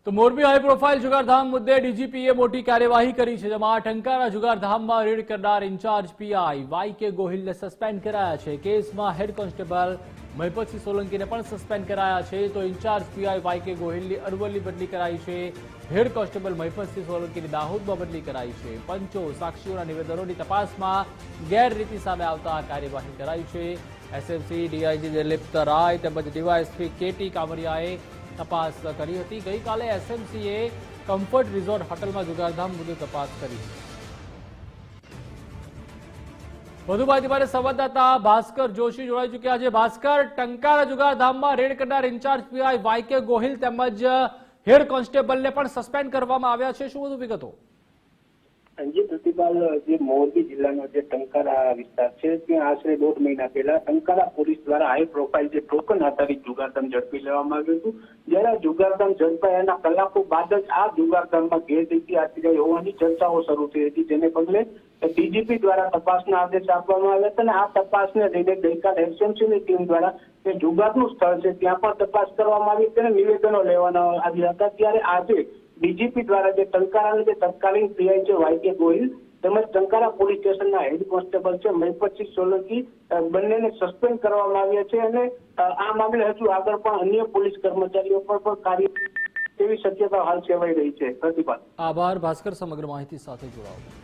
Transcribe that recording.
તો Morbi high profile જુગારધામ મુદ્દે ડીજીપીએ મોટી કાર્યવાહી કરી છે, જેમાં ટંકારા જુગારધામમાં રેડ કરનાર ઇન્ચાર્જ પીઆઈ વાય.કે. ગોહિલને સસ્પેન્ડ કરાયા છે. કેસમાં હેડ કોન્સ્ટેબલ મહિપતસિંહ સોલંકીને પણ સસ્પેન્ડ કરાયા છે. તો ઇન્ચાર્જ પીઆઈ વાય.કે. ગોહિલની અરવલ્લી બદલી કરાઈ છે. હેડ કોન્સ્ટેબલ મહિપતસિંહ સોલંકીની દાહોદમાં બદલી કરાઈ છે. પંચો સાક્ષીઓના નિવેદનોની તપાસમાં ગેરરીતિ સામે આવતા કાર્યવાહી કરાઈ છે. એસએમસી ડીઆઈજી દિલીપ રાય તેમજ ડીવાયએસપી કેટી કામરિયાએ તપાસ કરી હતી. ગઈકાલે એસએમસીએ કમ્ફર્ટ રિઝોર્ટ હોટલમાં જુગારધામ મુદ્દે તપાસ કરી. વધુ માહિતી માટે સંવાદદાતા ભાસ્કર જોશી જોડાઈ ચૂક્યા છે. ભાસ્કર, ટંકારા જુગારધામમાં રેડ કરનાર ઇન્ચાર્જ પીઆઈ વાય.કે. ગોહિલ તેમજ હેડ કોન્સ્ટેબલને પણ સસ્પેન્ડ કરવામાં આવ્યા છે. શું વધુ વિગતો? જી પ્રતિપાલ, જે મોરબી જિલ્લાનો જે ટંકારા વિસ્તાર છે ત્યાં આશરે 1.5 મહિના પહેલા ટંકારા પોલીસ દ્વારા હાઈ પ્રોફાઇલ જે ટોકન આધારિત જુગારધામ ઝડપી લેવામાં આવ્યું હતું. જ્યારે જુગારધામ ઝડપાયાના કલાકો બાદ જ આ જુગારધામમાં ગેરરીતિ આચરી હોવાની ચર્ચાઓ શરૂ થઈ હતી, જેને પગલે ડીજીપી દ્વારા તપાસના આદેશ આપવામાં આવ્યા હતા અને આ તપાસને લઈને ગઈકાલે એસએમસીની ટીમ દ્વારા જે જુગારનું સ્થળ છે ત્યાં પણ તપાસ કરવામાં આવી હતી અને નિવેદનો લેવામાં આવ્યા હતા. ત્યારે આજે ડીજીપી દ્વારા જે ટંકારાના જે તત્કાલીન પીઆઈ છે વાય.કે. ગોહિલ તેમજ ટંકારા પોલીસ સ્ટેશનના હેડ કોન્સ્ટેબલ છે મહિપતસિંહ સોલંકી બંનેને સસ્પેન્ડ કરવામાં આવ્યા છે અને આ મામલે હજુ આગળ પણ અન્ય પોલીસ કર્મચારીઓ પર પણ કાર્ય તેવી શક્યતા હાલ સેવાઈ રહી છે. પ્રતિપાલ, આભાર ભાસ્કર, સમગ્ર માહિતી સાથે જોડાવા.